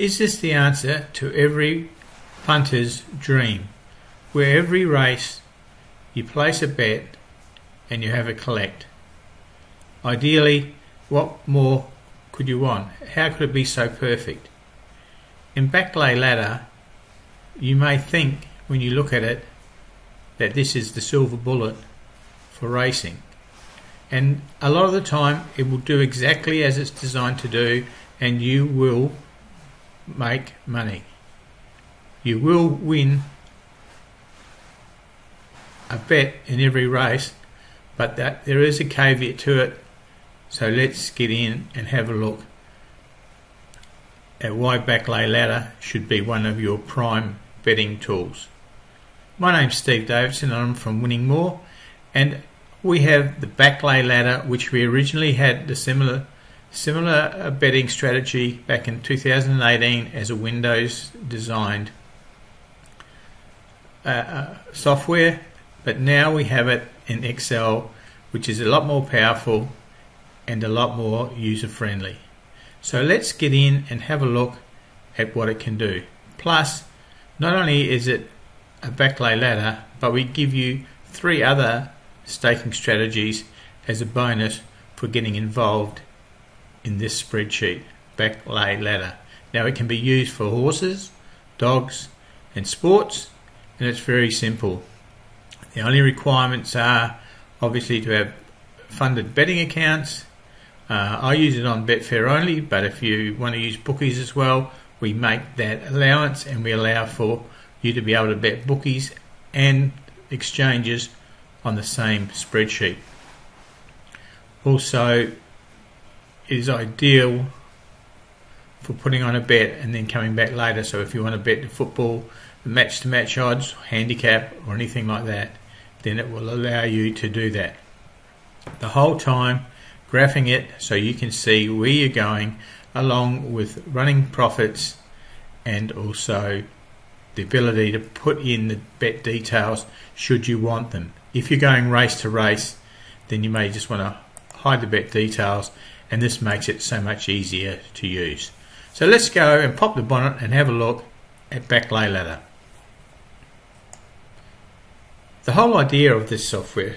Is this the answer to every punter's dream, where every race you place a bet and you have a collect? Ideally, what more could you want? How could it be so perfect? In Backlay Ladder, you may think when you look at it that this is the silver bullet for racing, and a lot of the time it will do exactly as it's designed to do, and you will make money. You will win a bet in every race, but that there is a caveat to it. So let's get in and have a look at why Backlay Ladder should be one of your prime betting tools. My name's Steve Davidson and I'm from Winning More, and we have the Backlay Ladder, which we originally had the similar betting strategy back in 2018 as a Windows designed software, but now we have it in Excel, which is a lot more powerful and a lot more user friendly. So let's get in and have a look at what it can do. Plus, not only is it a Backlay Ladder, but we give you 3 other staking strategies as a bonus for getting involved in this spreadsheet, Backlay Ladder. Now it can be used for horses, dogs and sports, and it's very simple. The only requirements are obviously to have funded betting accounts. I use it on Betfair only, but if you want to use bookies as well, we make that allowance, and we allow for you to be able to bet bookies and exchanges on the same spreadsheet. Also, it is ideal for putting on a bet and then coming back later. So if you want to bet the football, the match-to-match odds, handicap or anything like that, then it will allow you to do that. The whole time graphing it so you can see where you're going, along with running profits and also the ability to put in the bet details should you want them. If you're going race to race, then you may just want to hide the bet details, and this makes it so much easier to use. So let's go and pop the bonnet and have a look at Backlay Ladder. The whole idea of this software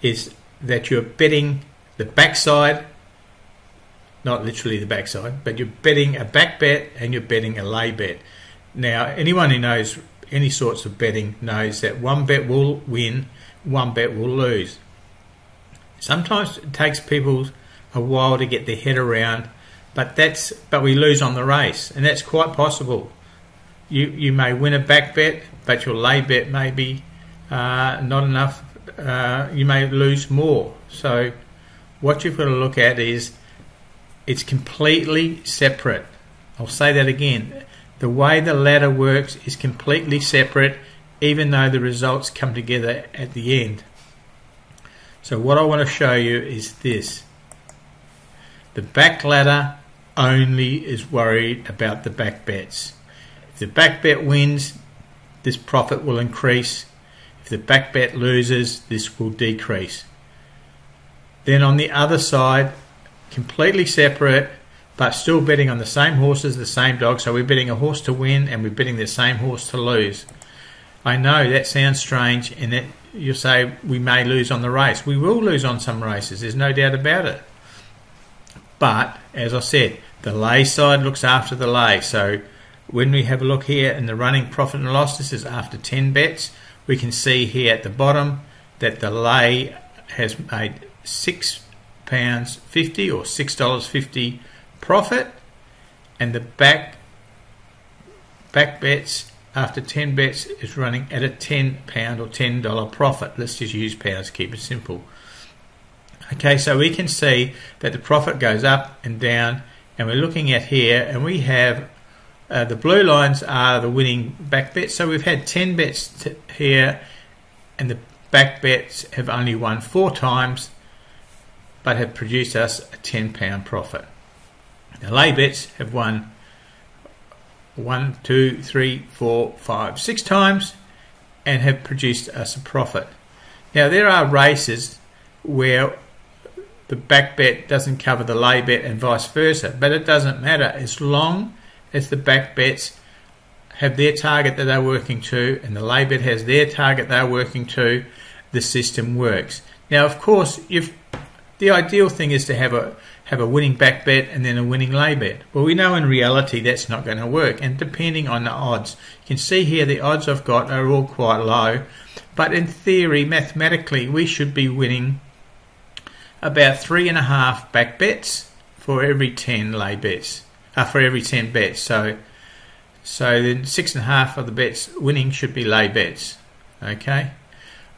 is that you're betting the backside, not literally the backside, but you're betting a back bet and you're betting a lay bet. Now, anyone who knows any sorts of betting knows that one bet will win, one bet will lose. Sometimes it takes people a while to get their head around, but we lose on the race, and that's quite possible. You may win a back bet, but your lay bet may be not enough. You may lose more. So what you've got to look at is it's completely separate. I'll say that again. The way the ladder works is completely separate, even though the results come together at the end. So what I want to show you is this. The back ladder only is worried about the back bets. If the back bet wins, this profit will increase. If the back bet loses, this will decrease. Then on the other side, completely separate, but still betting on the same horses, the same dogs. So we're betting a horse to win and we're betting the same horse to lose. I know that sounds strange, and that you'll say we may lose on the race. We will lose on some races, there's no doubt about it. But as I said, the lay side looks after the lay. So when we have a look here in the running profit and loss, this is after 10 bets. We can see here at the bottom that the lay has made £6.50 or $6.50 profit, and the back bets after 10 bets is running at a £10 or $10 profit. Let's just use pounds, keep it simple. Okay, so we can see that the profit goes up and down, and we're looking at here, and we have the blue lines are the winning back bets. So we've had 10 bets here, and the back bets have only won 4 times, but have produced us a £10 profit. The lay bets have won 1, 2, 3, 4, 5, 6 times and have produced us a profit. Now there are races where the back bet doesn't cover the lay bet and vice versa, but it doesn't matter as long as the back bets have their target that they're working to and the lay bet has their target they're working to, the system works. Now, of course, the ideal thing is to have a winning back bet and then a winning lay bet. Well, we know in reality that's not going to work, and depending on the odds. You can see here the odds I've got are all quite low, but in theory, mathematically, we should be winning about 3.5 back bets for every 10 lay bets, for every 10 bets. So then 6.5 of the bets winning should be lay bets. Okay.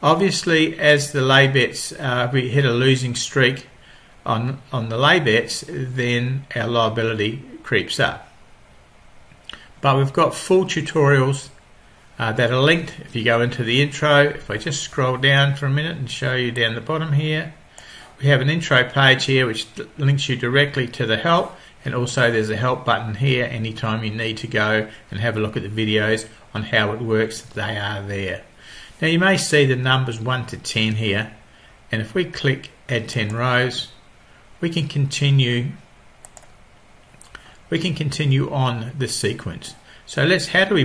Obviously, as the lay bets, we hit a losing streak on the lay bets, then our liability creeps up. But we've got full tutorials that are linked. If you go into the intro, if I just scroll down for a minute and show you down the bottom here, we have an intro page here which links you directly to the help, and also there's a help button here anytime you need to go and have a look at the videos on how it works. They are there. Now you may see the numbers 1 to 10 here, and if we click add 10 rows, we can continue on this sequence. So how do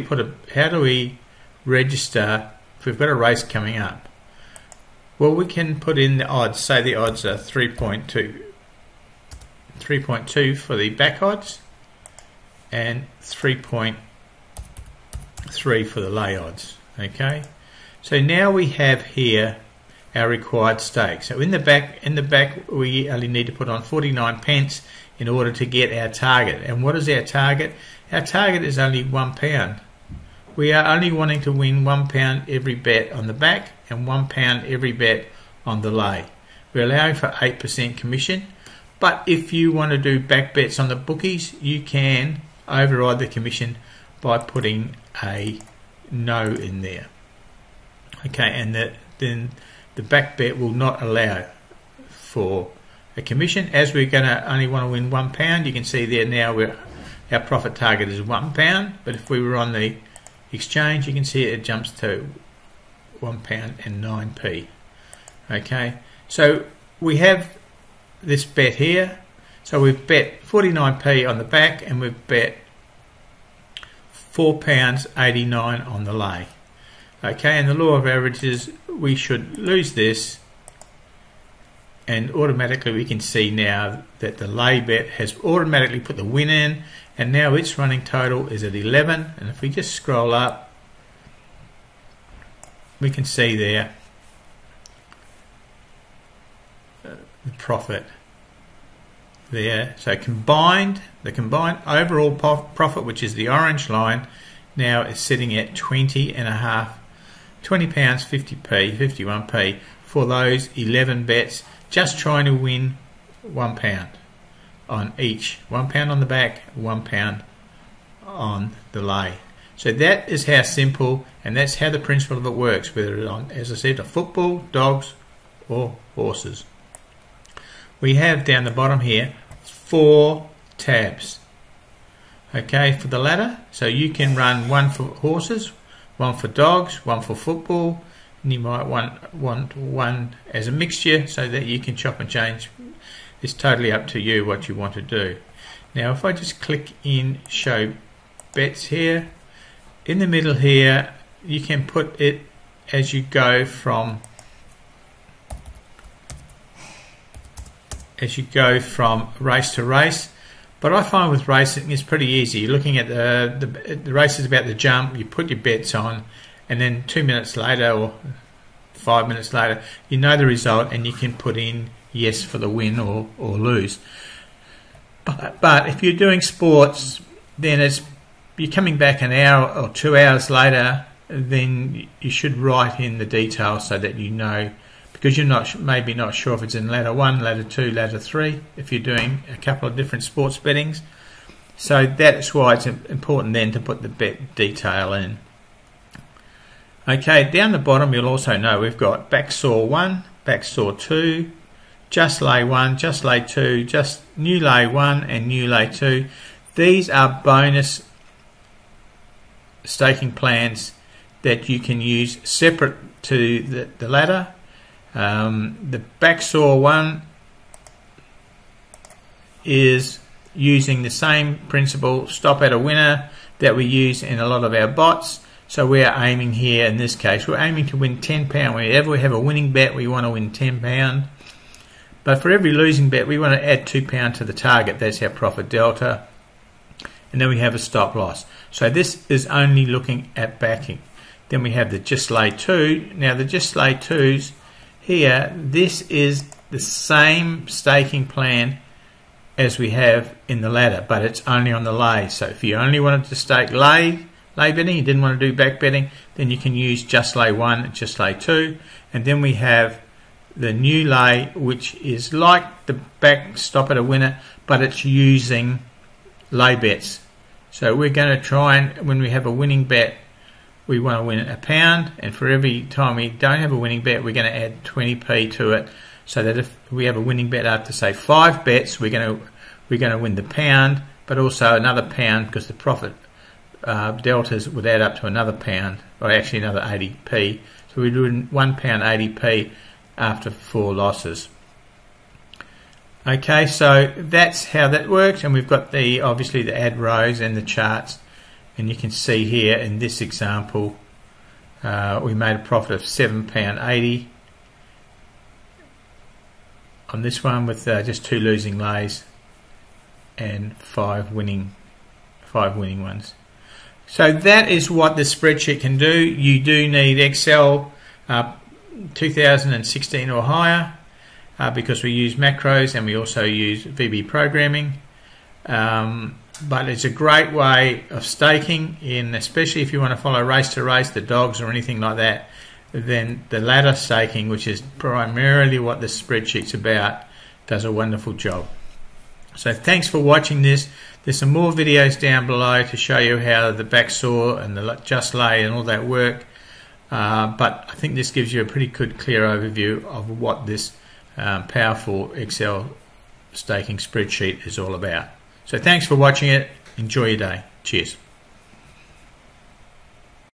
we register if we've got a race coming up? Well, we can put in the odds. Say the odds are 3.2 for the back odds and 3.3 for the lay odds. Okay, so now we have here our required stake. So in the back we only need to put on 49 pence in order to get our target. And what is our target? Our target is only £1. We are only wanting to win £1 every bet on the back and £1 every bet on the lay. We're allowing for 8% commission, but if you want to do back bets on the bookies, you can override the commission by putting a no in there. Okay, and then the back bet will not allow for a commission. As we're going to only want to win £1, you can see there now our profit target is £1, but if we were on the exchange, you can see it jumps to £1.09. Okay, so we have this bet here. So we've bet 49p on the back and we've bet £4.89 on the lay. Okay, and the law of averages, we should lose this, and automatically we can see now that the lay bet has automatically put the win in, and now its running total is at 11. And if we just scroll up, we can see there the profit there. So the combined overall profit, which is the orange line, now is sitting at £20.50p, 51p for those 11 bets, just trying to win £1 on each. £1 on the back, £1 on the lay. So that is how simple, and that's how the principle of it works, whether it's on, as I said, a football, dogs or horses. We have down the bottom here 4 tabs. Okay, for the ladder, so you can run one for horses, one for dogs, one for football, and you might want one as a mixture so that you can chop and change. It's totally up to you what you want to do. Now if I just click in show bets here, in the middle here you can put it as you go from race to race. But I find with racing it's pretty easy. You're looking at the race is about the jump, you put your bets on, and then 2 minutes later or 5 minutes later you know the result and you can put in yes for the win or lose. But if you're doing sports, then you're coming back an hour or 2 hours later, then you should write in the details so that you know, because you're maybe not sure if it's in ladder 1, ladder 2, ladder 3, if you're doing a couple of different sports bettings. So that's why it's important then to put the bet detail in. Okay, down the bottom you'll also know we've got back saw 1, back saw 2, just lay 1, just lay 2, just new lay 1 and new lay 2. These are bonus staking plans that you can use separate to the ladder. The back saw 1 is using the same principle, stop at a winner, that we use in a lot of our bots. So we are aiming here, in this case, we're aiming to win £10. Whenever we have a winning bet, we want to win £10. But for every losing bet, we want to add £2 to the target. That's our profit delta. And then we have a stop loss. So this is only looking at backing. Then we have the just lay 2. Now the just lay 2s here, this is the same staking plan as we have in the ladder, but it's only on the lay. So if you only wanted to stake lay betting, you didn't want to do back betting, then you can use just lay 1, just lay 2. And then we have the new lay, which is like the back stop at a winner, but it's using lay bets. So we're going to try, and when we have a winning bet, we want to win £1, and for every time we don't have a winning bet, we're going to add 20p to it, so that if we have a winning bet after say 5 bets, we're going to win the £1, but also another £1, because the profit deltas would add up to another £1, or actually another 80p. So we're doing £1 80p after 4 losses. Okay, so that's how that works, and we've got the obviously the add rows and the charts. And you can see here in this example, we made a profit of £7.80 on this one, with just 2 losing lays and 5 winning ones. So that is what the spreadsheet can do. You do need Excel 2016 or higher, because we use macros and we also use VB programming. But it's a great way of staking, especially if you want to follow race to race, the dogs or anything like that. Then the ladder staking, which is primarily what the spreadsheet's about, does a wonderful job. So thanks for watching this. There's some more videos down below to show you how the backsaw and the just lay and all that work. But I think this gives you a pretty good, clear overview of what this powerful Excel staking spreadsheet is all about. So thanks for watching it. Enjoy your day. Cheers.